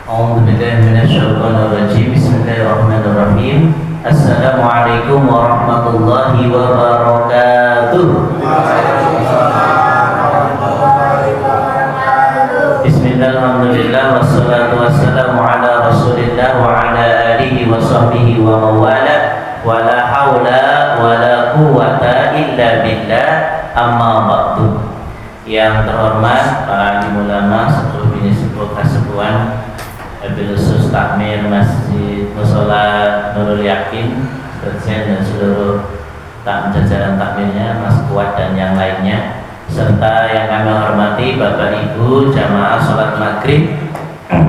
أعوذ بالله من الشيطان الرجيم. بسم الله الرحمن الرحيم. السلام عليكم ورحمة الله وبركاته. Bismillah, alhamdulillah, wassalatu wassalamu ala rasulillah wa ala alihi wa sahbihi wa mawala wa la hawla wa la quwwata illa billah, amma ba'du. Yang terhormat para alim ulama, sepuh bini sepuh kasepuhan, Wabil khusus takmir Masjid Mushola Nurul Yakin, Sekjen dan seluruh jajaran takmirnya, Mas Kuat dan yang lainnya, serta yang kami hormati Bapak Ibu jamaah sholat maghrib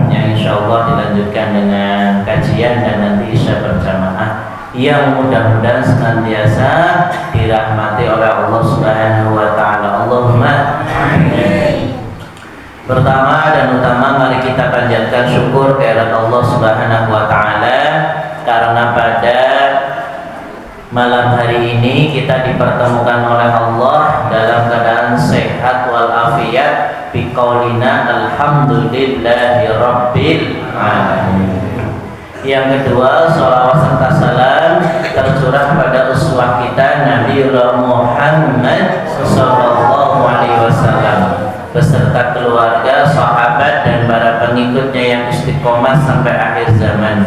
yang insya Allah dilanjutkan dengan kajian dan nanti isya berjamaah yang mudah-mudahan senantiasa dirahmati oleh Allah Subhanahu wa Ta'ala. Allahumma amin. Pertama dan utama, mari kita panjatkan syukur kehadirat Allah Subhanahu wa Ta'ala karena pada malam hari ini kita dipertemukan oleh Allah dalam keadaan sehat walafiat, biqaulina alhamdulillahi rabbil alamin. Yang kedua, sholawat serta salam tercurah pada uswah kita Nabiullah Muhammad sallallahu alaihi wasallam beserta keluarga, sahabat dan para pengikutnya yang istiqomah sampai akhir zaman.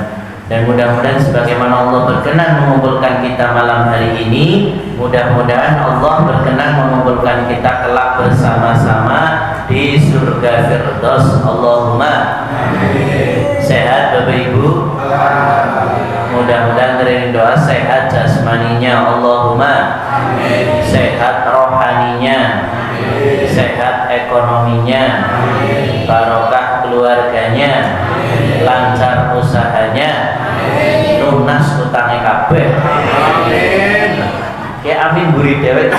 Dan mudah-mudahan sebagaimana Allah berkenan mengumpulkan kita malam hari ini, mudah-mudahan Allah berkenan mengumpulkan kita kelak bersama-sama di surga Firdaus. Allahumma amin. Sehat Bapak Ibu? Mudah-mudahan dari doa sehat jasmaninya, Allahumma amin. Sehat rohaninya, amin. Sehat ekonominya, amin. Barokah keluarganya, amin. Lancar usahanya, amin. Lunas utangnya kabeh, amin. Kayak amin buri dewek.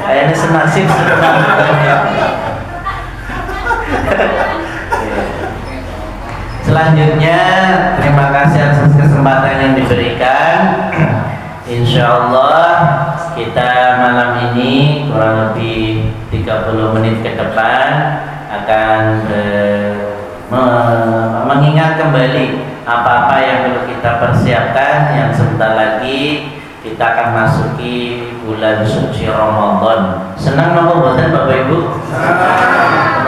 Kayaknya senasib sebenarnya. Selanjutnya, terima kasih atas kesempatan yang diberikan. Insya Allah kita malam ini kurang lebih 30 menit ke depan akan mengingat kembali apa-apa yang perlu kita persiapkan. Yang sebentar lagi kita akan masuki bulan suci Ramadan. Senang nopo boten Bapak Ibu?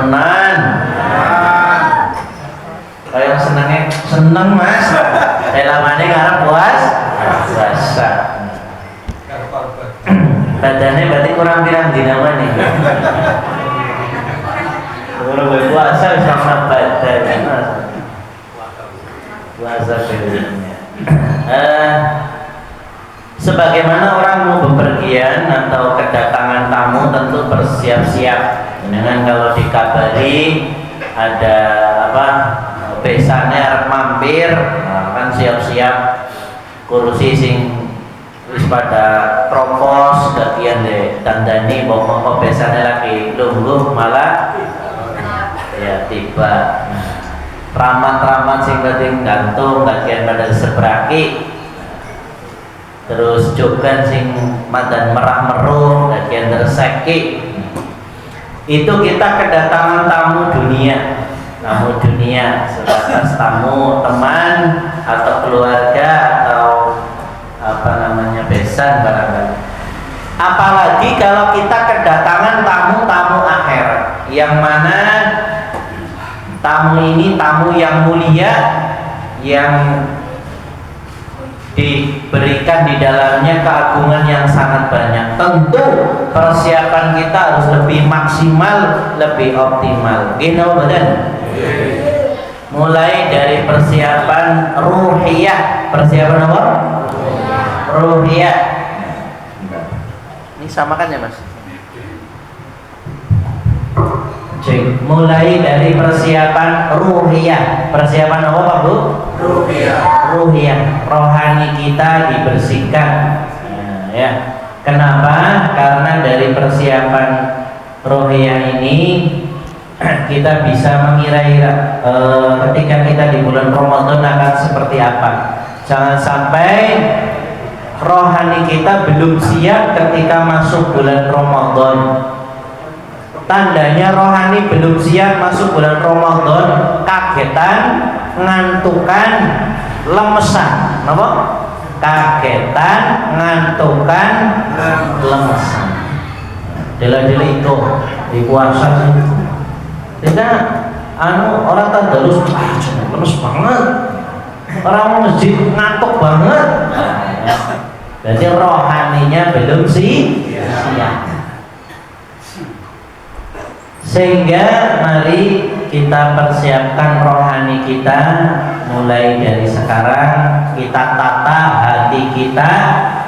Senang. Kayak senangnya seneng Mas. Lamane ngarep puasa. Badannya berarti kurang pirang dina nih. Kalau puasa sama badan. Puasa bedanya. Sebagaimana orang mau bepergian atau kedatangan tamu tentu bersiap-siap. Dengan kalau dikabari ada apa? Besannya harus mampir, kan siap-siap kursi sing wis pada propos bagian deh dandani bawa besannya lagi lungguh malah ya tiba ramat-ramat sing penting gantung bagian pada seberaki, terus jogan sing madan merah meruh bagian terseki. Itu kita kedatangan tamu dunia. Tamu dunia sebatas tamu teman atau keluarga atau apa namanya besan barangkali. Apalagi kalau kita kedatangan tamu-tamu akhirat, yang mana tamu ini tamu yang mulia yang diberikan di dalamnya keagungan yang sangat banyak. Tentu persiapan kita harus lebih maksimal, lebih optimal. Gini badan. Mulai dari persiapan ruhiyah. Persiapan apa? Ruhiyah. Ini samakan ya Mas? Cek. Mulai dari persiapan ruhiyah. Persiapan apa Pak Bu? Ruhiyah. Rohani kita dibersihkan. Ya. Kenapa? Karena dari persiapan ruhiyah ini kita bisa mengira-ira ketika kita di bulan Ramadan akan seperti apa. Jangan sampai rohani kita belum siap ketika masuk bulan Ramadan. tandanya rohani belum siap masuk bulan Ramadan, kagetan, ngantukan, lemesan. Apa? Kagetan, ngantukan, lemesan. Dela-dela itu di puasa sih. Tidak, orang tadarus lemes banget. Orang mau masjid ngantuk banget. Berarti rohaninya belum siap. Sehingga mari kita persiapkan rohani kita mulai dari sekarang. Kita tata hati kita,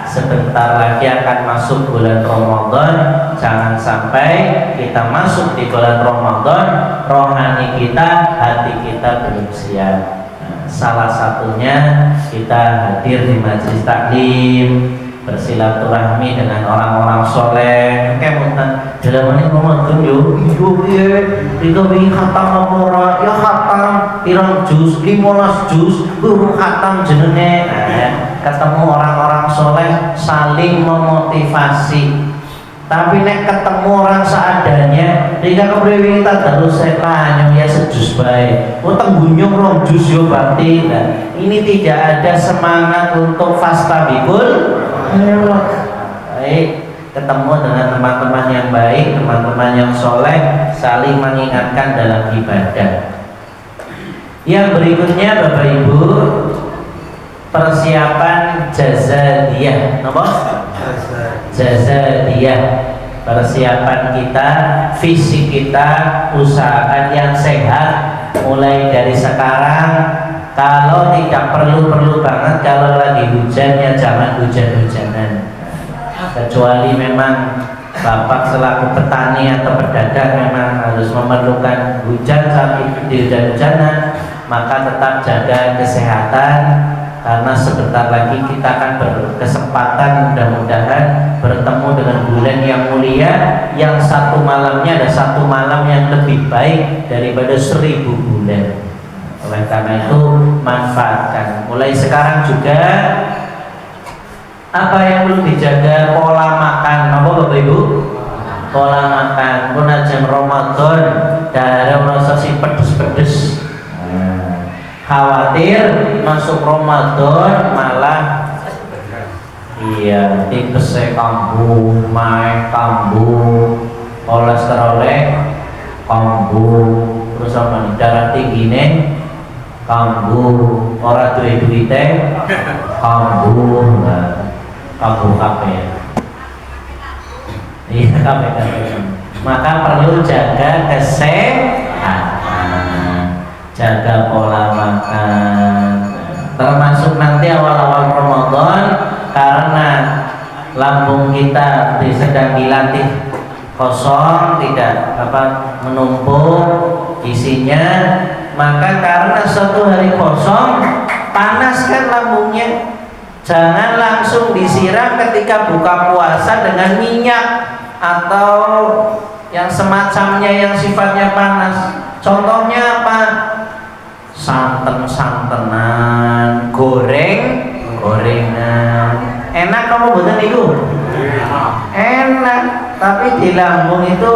sebentar lagi akan masuk bulan Ramadan. Jangan sampai kita masuk di bulan Ramadan rohani kita, hati kita belum siap. Salah satunya kita hadir di majelis taklim, bersilaturahmi dengan orang-orang soleh. Kayak mutan dalam ini Ramadan yo digawe khatam apa ya khatam pirang juz 15 juz guru khatam jenenge. Ketemu orang-orang soleh saling memotivasi. Tapi nek ketemu orang seadanya, jika kepriwe kita terus setan ya sejus baik. Utang gunyung rong jus yo bakti. Nah, ini tidak ada semangat untuk fastabikul. Baik, ketemu dengan teman-teman yang baik, teman-teman yang soleh, saling mengingatkan dalam ibadah. Yang berikutnya Bapak Ibu, persiapan jazadiyah. Apa? Jazadiyah. Persiapan kita, fisik kita, usahakan yang sehat mulai dari sekarang. Kalau tidak perlu banget, kalau lagi hujan ya jangan hujan-hujanan. Kecuali memang Bapak selaku petani atau pedagang memang harus memerlukan hujan saat di hujan-hujanan, maka tetap jaga kesehatan. Karena sebentar lagi kita akan berkesempatan mudah-mudahan bertemu dengan bulan yang mulia, yang satu malamnya ada satu malam yang lebih baik daripada 1000 bulan. Oleh karena itu manfaatkan. Mulai sekarang juga apa yang perlu dijaga, pola makan. Apa Bapak Ibu? Pola makan. Pun aja Ramadan darah merasa si pedes-pedes. Khawatir masuk Ramadan malah iya tipesnya kambuh, main kambuh, kolesterolnya kambuh, terus apa nih darah tinggi nih kambuh, orang duit-duitnya kambuh, kambuh kape. Iya kape. Maka perlu jaga kesehatan. Jaga pola makan, termasuk nanti awal-awal Ramadan, karena lambung kita sedang dilatih kosong, tidak menumpuk isinya, maka karena suatu hari kosong panaskan lambungnya. Jangan langsung disiram ketika buka puasa dengan minyak atau yang semacamnya yang sifatnya panas. Contohnya apa? Santen-santenan, gorengan. Enak kamu buatan itu? Enak, tapi di lambung itu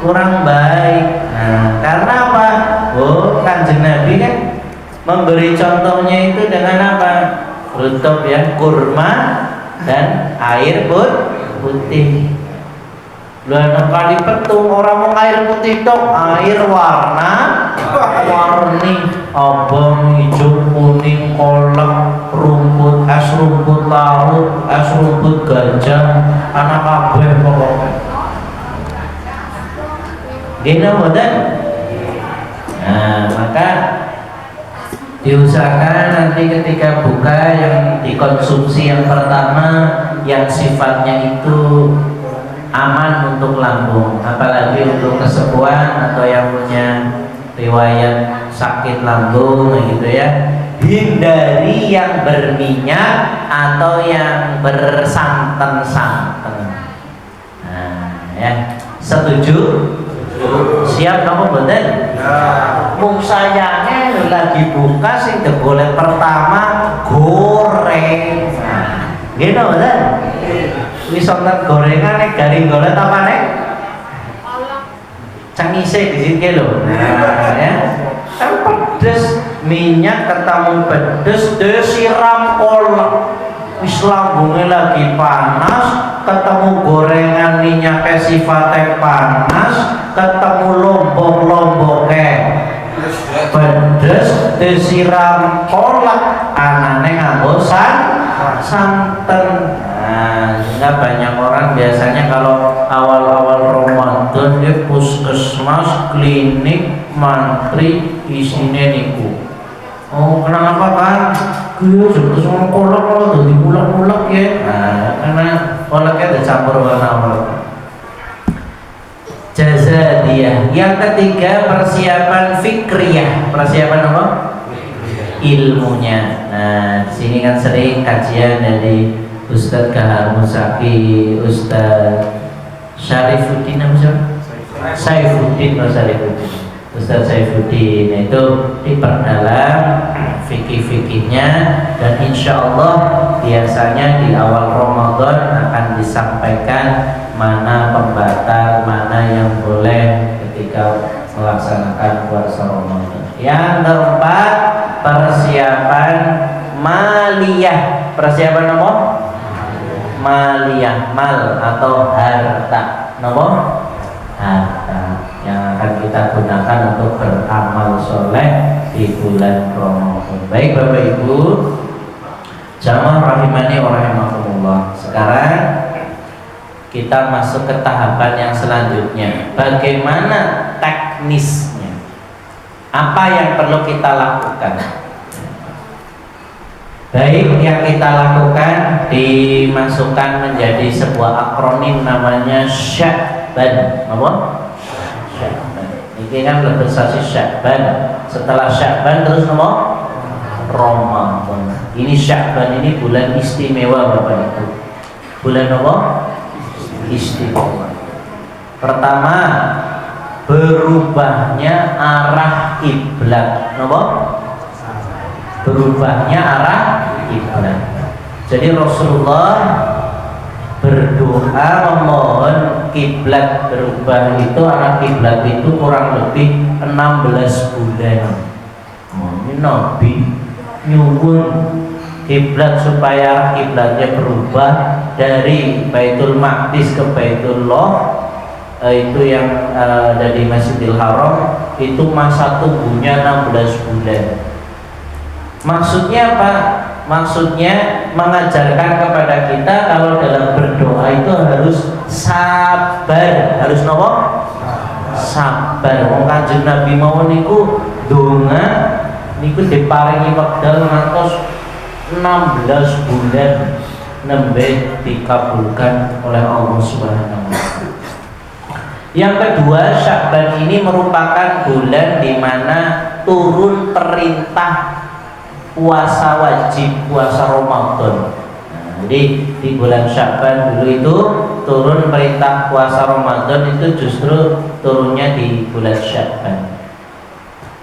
kurang baik. Nah, karena apa? Kanjeng Nabi kan memberi contohnya itu dengan apa? Rutub ya, kurma dan air putih. Lah kali petung orang mau air putih dong, air warni abang, hijau, kuning, kolak, rumput, es rumput laut, es rumput gajah, anak kabeh pokoknya. Gini boten. Nah, maka diusahakan nanti ketika buka yang dikonsumsi yang pertama yang sifatnya itu aman untuk lambung, apalagi untuk kesepuan atau yang punya riwayat sakit lambung gitu ya. Hindari yang berminyak atau yang bersantan-santan. Nah, ya. Setuju? Siap kamu boten? Mung sayangnya lagi buka sing boleh pertama goreng. Nah, gitu boten? Wis wonten gorengan nek garing golet apa nek? cengise di sini loh. Nah, ya. Kan pedes, minyak ketemu pedes, disiram kolak. Wis lambungnya lagi panas, ketemu gorengan minyaknya sifatnya panas, ketemu lombok-lomboknya pedes, disiram kolak, anane nganggo santen. Nah, sehingga banyak orang biasanya kalau awal-awal Ramadan dia puskesmas, klinik, mantri isine niku. Oh, kenapa kan? Gue juga semua kolak kalau udah dimulak-mulak ya. Nah, karena kolaknya dicampur warna-warna. Jazadiyah. Yang ketiga persiapan fikriyah. Persiapan apa? Ilmunya. Nah, di sini kan sering kajian dari Ustadz Kahar Musaki, Ustadz Syarifuddin apa sih? Saifuddin atau Syarifuddin. Ustadz Saifuddin itu diperdalam fikih-fikihnya, dan insya Allah biasanya di awal Ramadan akan disampaikan mana pembatal, mana yang boleh ketika melaksanakan puasa Ramadan. Yang keempat persiapan maliyah. Persiapan apa? Maliyah, mal atau harta. Apa? Harta yang akan kita gunakan untuk beramal soleh di bulan Ramadan. Baik Bapak Ibu, jamaah rahimani wa rahimakumullah. Sekarang kita masuk ke tahapan yang selanjutnya. Bagaimana teknisnya? Apa yang perlu kita lakukan? Baik, yang kita lakukan dimasukkan menjadi sebuah akronim namanya Sya'ban. Apa? Sya'ban. Ini kan legislasi Sya'ban. Setelah Sya'ban terus apa? Ramadan. Ini Sya'ban ini bulan istimewa Bapak Ibu. Bulan apa? Istimewa. Pertama, berubahnya arah kiblat. Apa? Berubahnya arah kiblat. Jadi Rasulullah berdoa memohon kiblat berubah, itu arah kiblat itu kurang lebih 16 bulan. Ini Nabi nyuwun kiblat supaya arah kiblatnya berubah dari Baitul Maqdis ke Baitullah, itu yang dari Masjidil Haram, itu masa tunggunya 16 bulan. Maksudnya apa? Maksudnya mengajarkan kepada kita kalau dalam berdoa itu harus sabar. Harus nopo? Sabar. Wong Kanjeng Nabi mawon niku donga niku diparingi wekdal ngantos 16 bulan nembe dikabulkan oleh Allah Subhanahu wa taala. Yang kedua, Sya'ban ini merupakan bulan di mana turun perintah puasa wajib, puasa Ramadan. Nah, jadi di bulan Sya'ban dulu itu turun perintah puasa Ramadan, itu justru turunnya di bulan Sya'ban.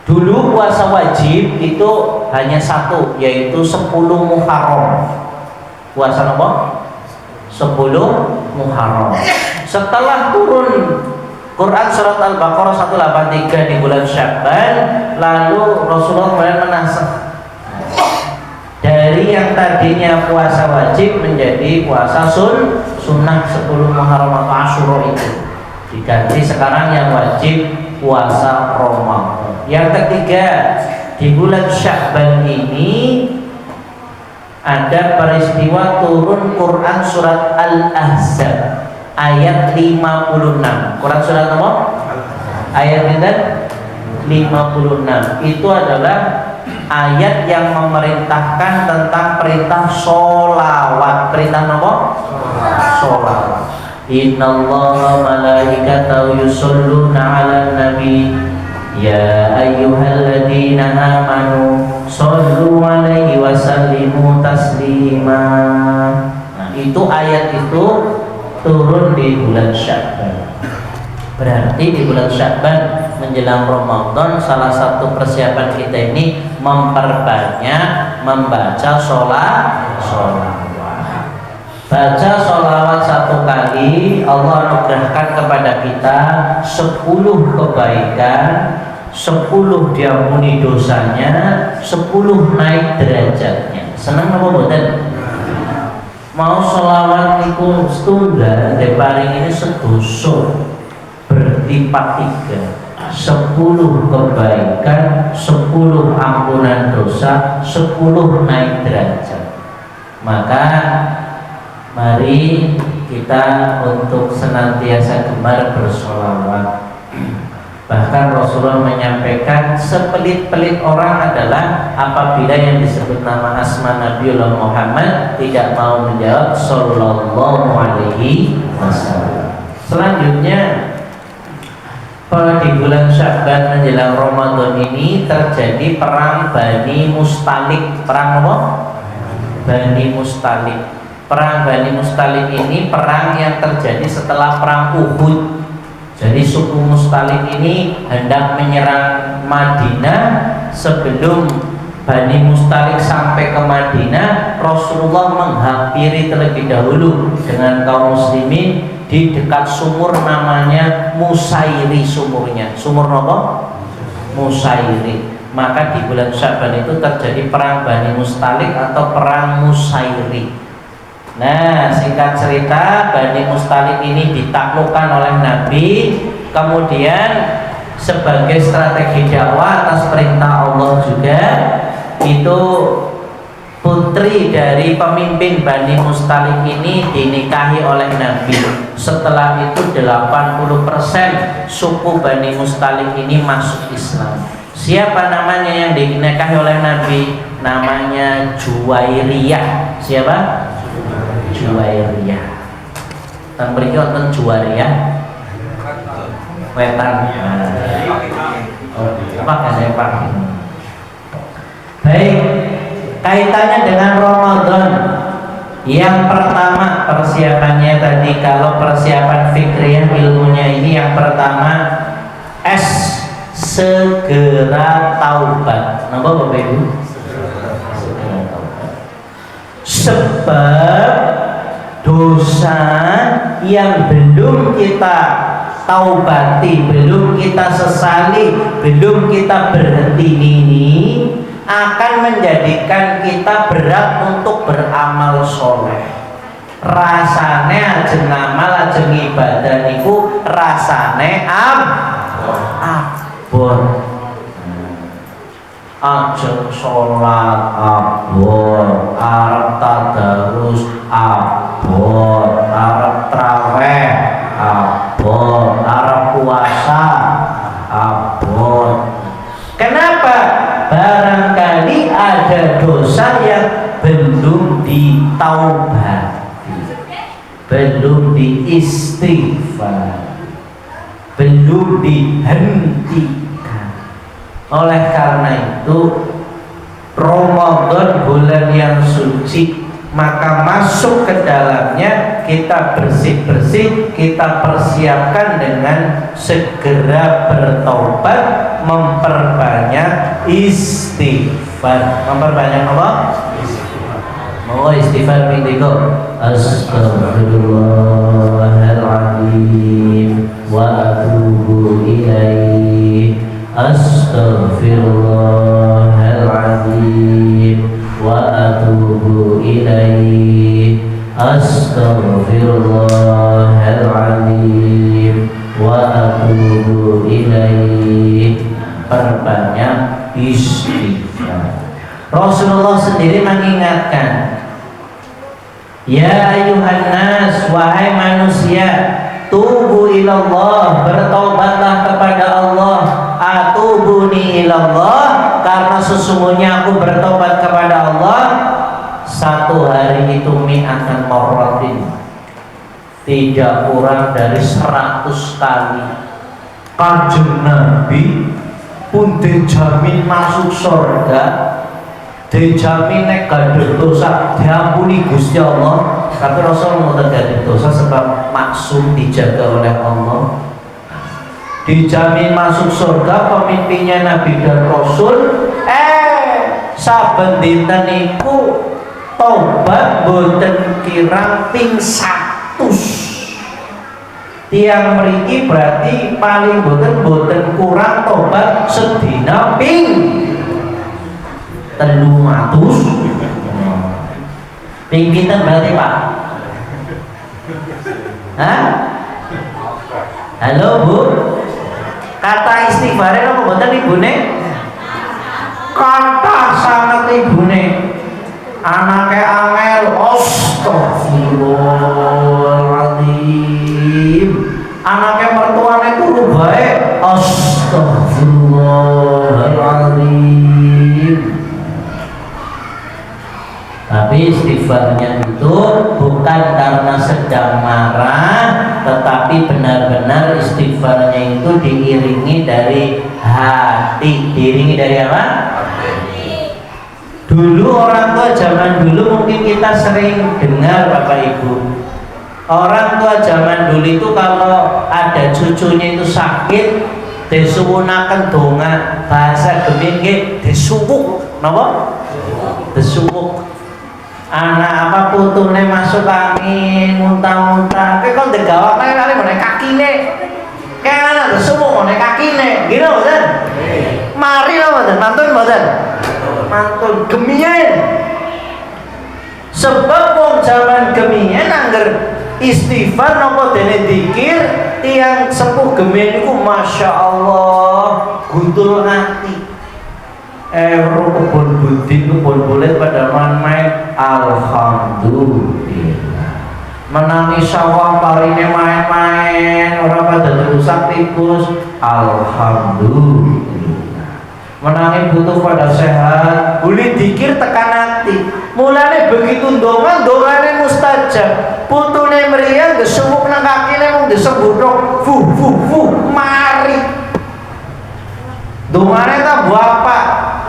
Dulu puasa wajib itu hanya satu, yaitu 10 Muharram. Puasa apa? 10 Muharram. Setelah turun Quran surat Al-Baqarah 183 di bulan Sya'ban, lalu Rasulullah kemudian menasakh dari yang tadinya puasa wajib menjadi puasa sunnah 10 Muharram atau Asyura, itu diganti sekarang yang wajib puasa Ramadan. Yang ketiga, di bulan Sya'ban ini ada peristiwa turun Quran surat Al-Ahzab ayat 56. Quran surat apa? Ayat 56. Itu adalah ayat yang memerintahkan tentang perintah sholawat. Perintah apa? Sholawat. Innallaha malaikatahu yusholluna 'alan nabi ya ayyuhalladzina amanu shollu 'alaihi wa sallimu taslima. Nah, itu ayat itu turun di bulan Sya'ban. Berarti di bulan Sya'ban menjelang Ramadan, salah satu persiapan kita ini memperbanyak membaca sholawat. Baca sholawat 1 kali, Allah anugerahkan kepada kita 10 kebaikan, 10 diampuni dosanya, 10 naik derajatnya. Senang apa boten? Mau sholawat niku setunggal deparing ini sedoso berlipat 3, 10 kebaikan, 10 ampunan dosa, 10 naik derajat. Maka mari kita untuk senantiasa gemar bersolawat. Bahkan Rasulullah menyampaikan sepelit-pelit orang adalah apabila yang disebut nama asma Nabiullah Muhammad tidak mau menjawab sallallahu alaihi wasallam. Selanjutnya pada di bulan Sya'ban menjelang Ramadan ini terjadi perang Bani Mustalik. Perang apa? Bani Mustalik. Perang Bani Mustalik ini perang yang terjadi setelah perang Uhud. Jadi suku Mustalik ini hendak menyerang Madinah. Sebelum Bani Mustalik sampai ke Madinah, Rasulullah menghampiri terlebih dahulu dengan kaum muslimin di dekat sumur namanya Musairi sumurnya. Sumur apa? Musairi. Maka di bulan Sya'ban itu terjadi perang Bani Mustalik atau perang Musairi. Nah, singkat cerita, Bani Mustalik ini ditaklukkan oleh Nabi. Kemudian sebagai strategi dakwah atas perintah Allah juga, itu putri dari pemimpin Bani Mustalik ini dinikahi oleh Nabi. Setelah itu 80% suku Bani Mustalik ini masuk Islam. Siapa namanya yang dinikahi oleh Nabi? Namanya Juwairiyah. Siapa? Juwairiyah. Tang mriki wonten Juwairiyah. Wetan. Apa kan Pak? Baik, kaitannya dengan Ramadan. Yang pertama persiapannya tadi, kalau persiapan fikriyah ilmunya ini yang pertama segera taubat. Napa Bapak Ibu? Segera taubat. Sebab dosa yang belum kita taubati, belum kita sesali, belum kita berhenti ini akan menjadikan kita berat untuk beramal soleh. Rasane ajeng ngamal, ajeng ibadah niku rasane abot. Ajeng sholat abot, arep tadarus abot, arep traweh abot, arep puasa abot. Kenapa? Barangkali ada dosa yang belum ditaubati, belum diistighfar, belum dihentikan. Oleh karena itu Ramadan bulan yang suci, maka masuk ke dalamnya kita bersih-bersih, kita persiapkan dengan segera bertaubat, memperbanyak istighfar. Memperbanyak apa? Mau istighfar minggu Astaghfirullahaladzim wa atubu ilaih. Astaghfirullahaladzim wa atubu ilaih. Astaghfirullahaladzim wa atubu ilaih. Perbanyak istighfar. Rasulullah sendiri mengingatkan, ya ayuhan nas, wahai manusia, tubu ilallah, bertaubatlah kepada Allah. Atubuni ilallah, karena sesungguhnya aku bertobat kepada Allah. Satu hari itu mi'atan marratin, tidak kurang dari 100 kali. Kanjeng Nabi pun dijamin masuk surga, dijamin nek gaduh dosa diampuni Gusti Allah. Tapi Rasul mboten gaduh dosa sebab maksum dijaga oleh Allah. Dijamin masuk surga, pemimpinnya Nabi dan Rasul. Saben dinten niku tobat boten kirang ping 100. Tiang mriki berarti paling boten kurang tobat sedina ping 300. Ping pinten berarti Pak? Hah? Halo Bu, kata istighfar apa boten ibune? Kata sangat ibune. Anake angel, astagfirullahaladzim. Anake mertuane turu bae, astagfirullahaladzim. Tapi istighfarnya itu bukan karena sedang marah, tetapi benar-benar istighfarnya itu diiringi dari hati. Diiringi dari apa? Dulu orang tua zaman dulu mungkin kita sering dengar Bapak Ibu, orang tua zaman dulu itu kalau ada cucunya itu sakit disuwunaken donga, bahasa Gemini nggih disuwuk, napa? Disuwuk. Anak apa putune masuk angin muntah-muntah, kok ndegawakne kali ngene kakine. Kayak anak disuwuk ngene kakine, gitu mboten? Mari lho mboten, mantun mboten? Mantun gemien. Sebab wong zaman gemien angger istighfar napa dene zikir tiang sepuh gemien iku masyaallah guntul ati. Kebun budi kebun bulet pada main alhamdulillah. Menangi sawah parine main-main ora pada rusak tikus alhamdulillah. Menangi butuh pada sehat, boleh dikir tekan hati. Mulane begitu dongane mustajab. Putune meriang gesumuk nang kakine mung disebutno mari. Dongane ta bapak.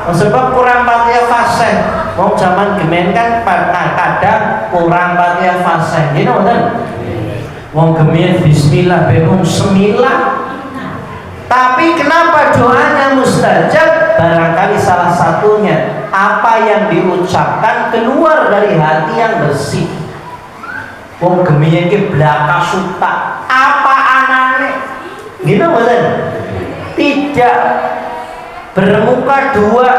Sebab kurang Fatihah fasih. Wong zaman gemen kan kadang kurang Fatihah fasih. Ngene mboten? Wong gemen bismillah bemung semilah. Tapi kenapa doanya mustajab? Barangkali salah satunya apa yang diucapkan keluar dari hati yang bersih. Wong gemiyen ki blaka suta. Apa anane? Gitu mboten? Tidak bermuka dua,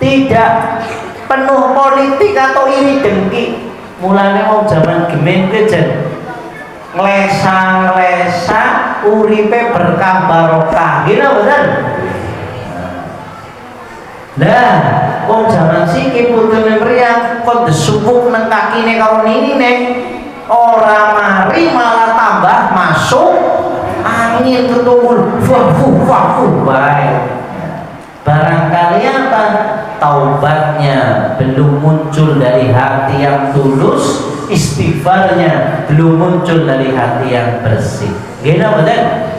tidak penuh politik atau iri dengki. Mulane wong zaman gemen ki jen nglesa-nglesa uripe berkah barokah. Gitu mboten? Lah, wong zaman siki putune mriyang kok desupuk nang kakine karo ninine. Ora mari malah tambah masuk angin ketuwul. Baik. Barangkali apa? Taubatnya belum muncul dari hati yang tulus, istighfarnya belum muncul dari hati yang bersih. Gini betul?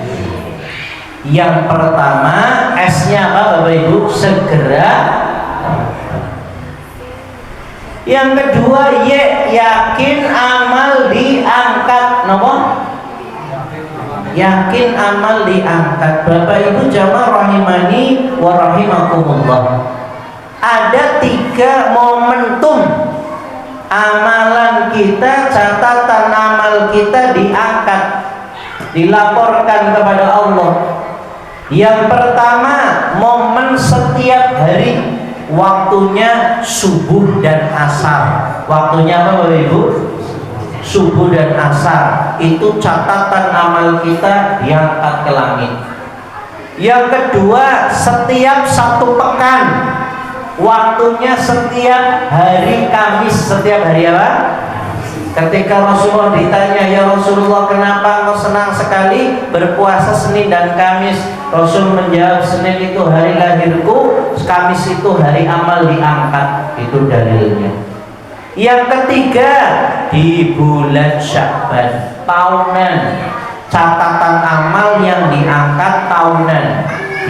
Yang pertama S-nya apa Bapak Ibu? Segera. Yang kedua yakin amal diangkat. Napa? Yakin amal diangkat. Bapak Ibu jamaah rahimani wa rahimakumullah. Ada 3 momentum amalan kita, catatan amal kita diangkat, dilaporkan kepada Allah. Yang pertama, momen setiap hari, waktunya subuh dan asar. Waktunya apa Bapak Ibu? Subuh dan asar. Itu catatan amal kita diangkat ke langit. Yang kedua, setiap 1 pekan, waktunya setiap hari Kamis. Setiap hari apa? Ketika Rasulullah ditanya, ya Rasulullah kenapa engkau senang sekali berpuasa Senin dan Kamis? Rasul menjawab, Senin itu hari lahirku, Kamis itu hari amal diangkat. Itu dalilnya. Yang ketiga, di bulan Sya'ban tahunan, catatan amal yang diangkat tahunan,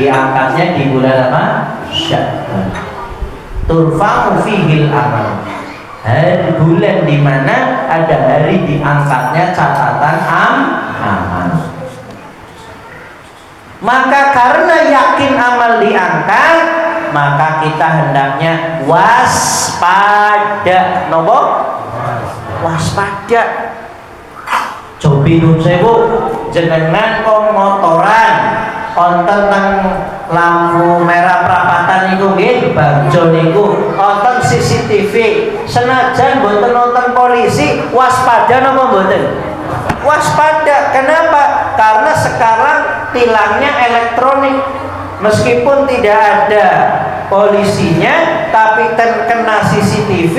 diangkatnya di bulan apa? Sya'ban. Turfa'u fihil amal, hari bulan di mana ada hari diangkatnya catatan amal. Maka karena yakin amal diangkat, maka kita hendaknya waspada. Nopo? Waspada. Cobi nun sewu jenengan kok motoran konten teng lampu merah perapatan niku nggih bagjo niku konten CCTV senajan mboten nonton polisi waspada napa mboten? Waspada. Kenapa? Karena sekarang tilangnya elektronik, meskipun tidak ada polisinya tapi kena CCTV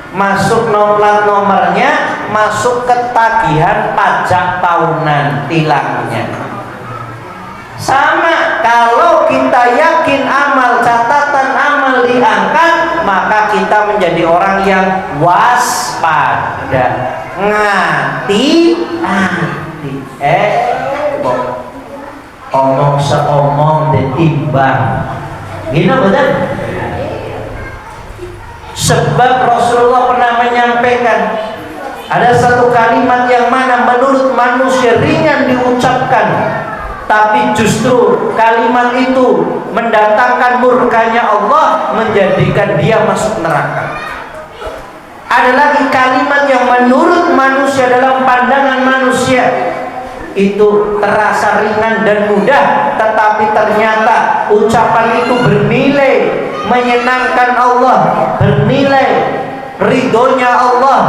masuk plat nomornya, masuk ketagihan pajak tahunan tilangnya. Sama kalau kita yakin amal catatan amal diangkat, maka kita menjadi orang yang waspada, ngati-hati. Omong seomong ditimbang. Gini betul? Sebab Rasulullah pernah menyampaikan ada satu kalimat yang mana menurut manusia ringan diucapkan, tapi justru kalimat itu mendatangkan murkanya Allah, menjadikan dia masuk neraka. Ada lagi kalimat yang menurut manusia dalam pandangan manusia itu terasa ringan dan mudah, tetapi ternyata ucapan itu bernilai menyenangkan Allah, bernilai ridhonya Allah.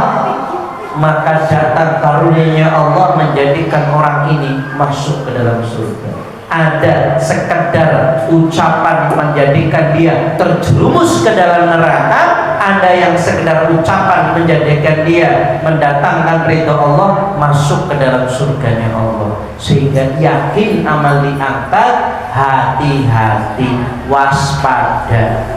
Maka datang karunia Allah menjadikan orang ini masuk ke dalam surga. Ada sekedar ucapan menjadikan dia terjerumus ke dalam neraka, ada yang sekedar ucapan menjadikan dia mendatangkan ridho Allah, masuk ke dalam surganya Allah. Sehingga yakin amal diangkat, hati-hati, waspada.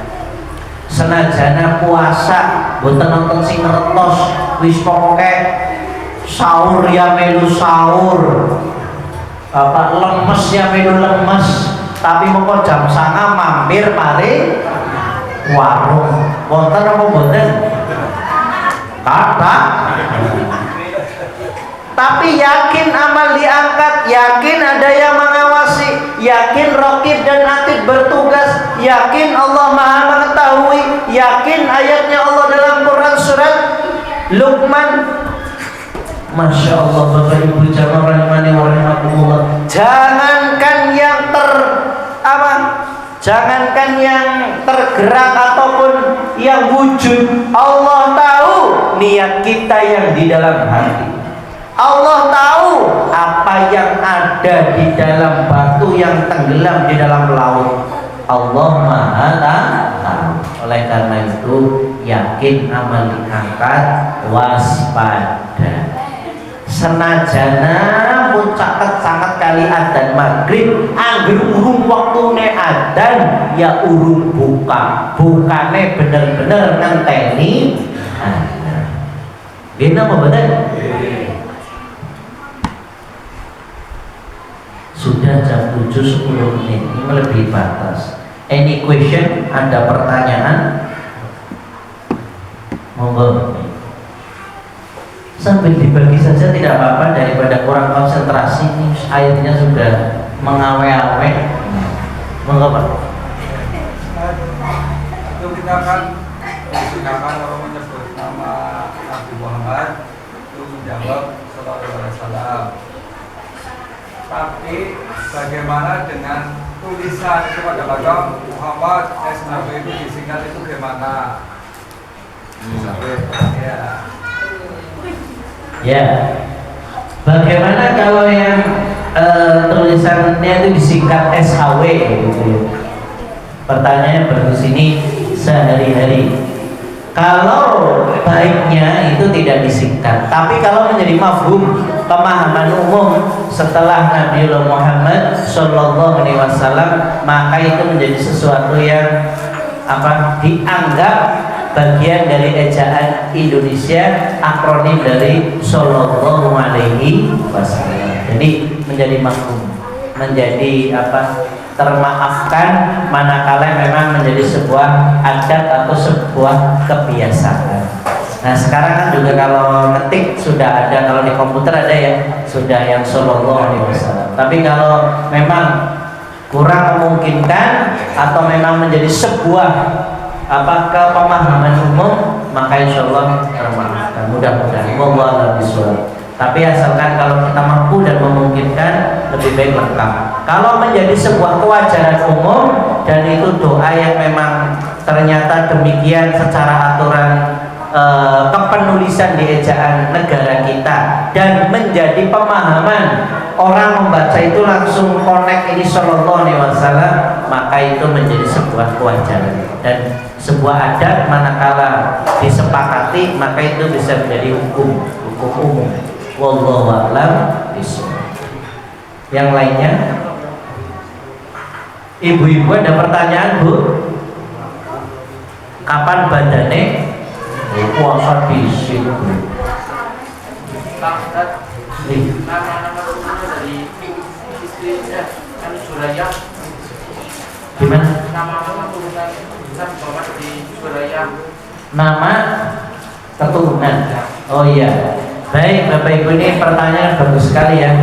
Senajana puasa boten nonton sing ngertos, wis pokoke sahur ya melu sahur, lemes ya melu lemes, tapi mengko jam 09.00 mampir mari warung. Wonten apa boten? Kata. Tapi yakin amal diangkat, yakin ada yang mengawasi, yakin Raqib dan Atid bertugas, yakin Allah Maha mengetahui, yakin ayatnya Allah dalam Quran surat Luqman. Masya Allah, Bapak Ibu jamaah rahimani wa rahimakumullah. Jangankan yang jangankan yang tergerak ataupun yang wujud, Allah tahu niat kita yang di dalam hati. Allah tahu apa yang ada di dalam batu yang tenggelam di dalam laut. Allah Maha tahu. Oleh karena itu yakin amal diangkat, waspada. Senajana puncak sangat kali adzan maghrib, angger urung waktune adzan ya urung buka, bukane bener-bener ngenteni adzan. Gini apa bener? Sudah jam 7:10 menit, ini melebihi batas. Any question? Ada pertanyaan? Monggo. Sambil dibagi saja tidak apa-apa, daripada kurang konsentrasi. Ini ayatnya sudah mengawe-awe. Monggo Pak. Itu kita kan kalau menyebut nama Nabi Muhammad itu menjawab sallallahu alaihi wasallam. Tapi bagaimana dengan tulisan kepada Bapak Muhammad SNB itu disingkat itu gimana? Ya. Bagaimana kalau yang tulisannya itu disingkat SHW gitu. Pertanyaannya bagus ini sehari-hari. Kalau baiknya itu tidak disingkat, tapi kalau menjadi mafhum, pemahaman umum setelah Nabiullah Muhammad Sallallahu Alaihi Wasallam, maka itu menjadi sesuatu yang dianggap bagian dari ejaan Indonesia, akronim dari Sallallahu Alaihi Wasallam. Jadi menjadi mafhum, menjadi termaafkan manakala memang menjadi sebuah adat atau sebuah kebiasaan. Nah sekarang kan juga kalau ketik sudah ada, kalau di komputer ada ya, sudah yang Sallallahu Alaihi Wasallam. Tapi kalau memang kurang memungkinkan atau memang menjadi sebuah kepemahaman umum, maka insya Allah termaafkan, mudah-mudahan. Wallahu a'lam. Tapi asalkan kalau kita mampu dan memungkinkan, lebih baik lengkap. Kalau menjadi sebuah kewajaran umum dan itu doa yang memang ternyata demikian secara aturan kepenulisan di ejaan negara kita dan menjadi pemahaman orang membaca itu langsung connect ini sallallahu alaihi wasallam, maka itu menjadi sebuah kewajaran dan sebuah adab. Manakala disepakati, maka itu bisa menjadi hukum umum. Wallahu a'lam bishawab. Yang lainnya, ibu-ibu ada pertanyaan, Bu? Kapan badane puasa di situ? Nama-nama dari istrinya kan Suraya. Gimana? Nama-nama turunan Muhammad di Suraya. Nama keturunan. Oh iya. Baik, Bapak Ibu, ini pertanyaan bagus sekali ya.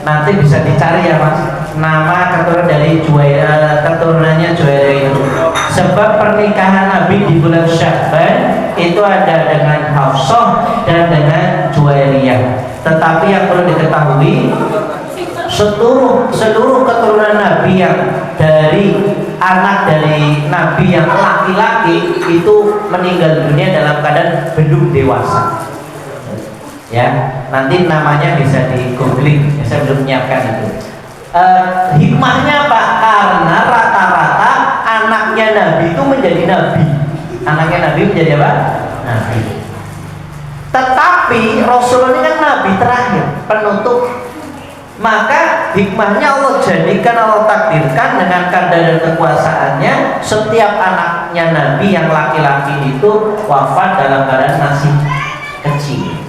Nanti bisa dicari ya Mas. Nama keturunan dari keturunannya Juwairiyah itu. Sebab pernikahan Nabi di bulan Sya'ban itu ada dengan Hafsah dan dengan Juwairiyah. Tetapi yang perlu diketahui, seluruh keturunan Nabi yang dari anak dari Nabi yang laki-laki itu meninggal dunia dalam keadaan belum dewasa. Ya, nanti namanya bisa di googling. Saya belum menyiapkan itu. Hikmahnya apa? Karena rata-rata anaknya Nabi itu menjadi Nabi. Anaknya Nabi menjadi apa? Nabi. Tetapi Rasulullah ini kan Nabi terakhir, penutup. Maka hikmahnya Allah jadikan, Allah takdirkan dengan kadar dan kekuasaannya, setiap anaknya Nabi yang laki-laki itu wafat dalam keadaan masih kecil.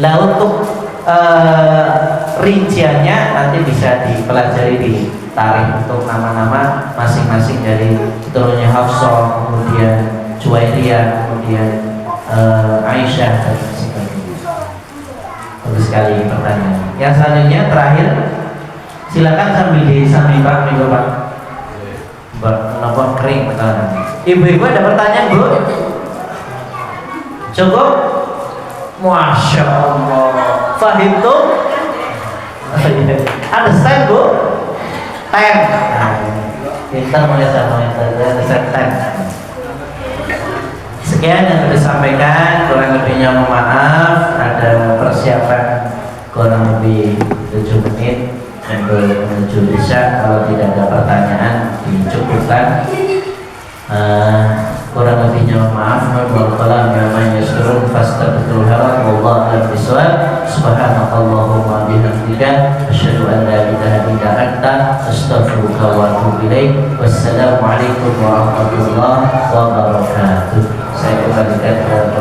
Lah untuk rinciannya nanti bisa dipelajari di tarikh untuk nama-nama masing-masing dari turunnya Hafsah, kemudian Juwairiyah, kemudian Aisyah dan sebagainya. Bagus sekali pertanyaan. Yang selanjutnya terakhir, silakan sambil Pak minggu Pak. Kenapa kering pertanyaan? Ibu-ibu ada pertanyaan, Bu? Cukup? Masya Allah. Fahim tuh? Understand, Bu? Ten. Kita understand ten. Sekian yang sudah disampaikan, kurang lebihnya mohon maaf. Ada persiapan kurang lebih 7 menit untuk menuju isya. Kalau tidak ada pertanyaan dicukupkan. Kurang lebihnya mohon maaf. Wallahu a'lam bishawab. Fastaghfirul haram wallahu a'lam bishawab. Subhanakallahumma bihamdika asyhadu an la ilaha illa anta astaghfiruka wa atubu ilaik. Wassalamualaikum warahmatullahi wabarakatuh. Saya kembalikan ke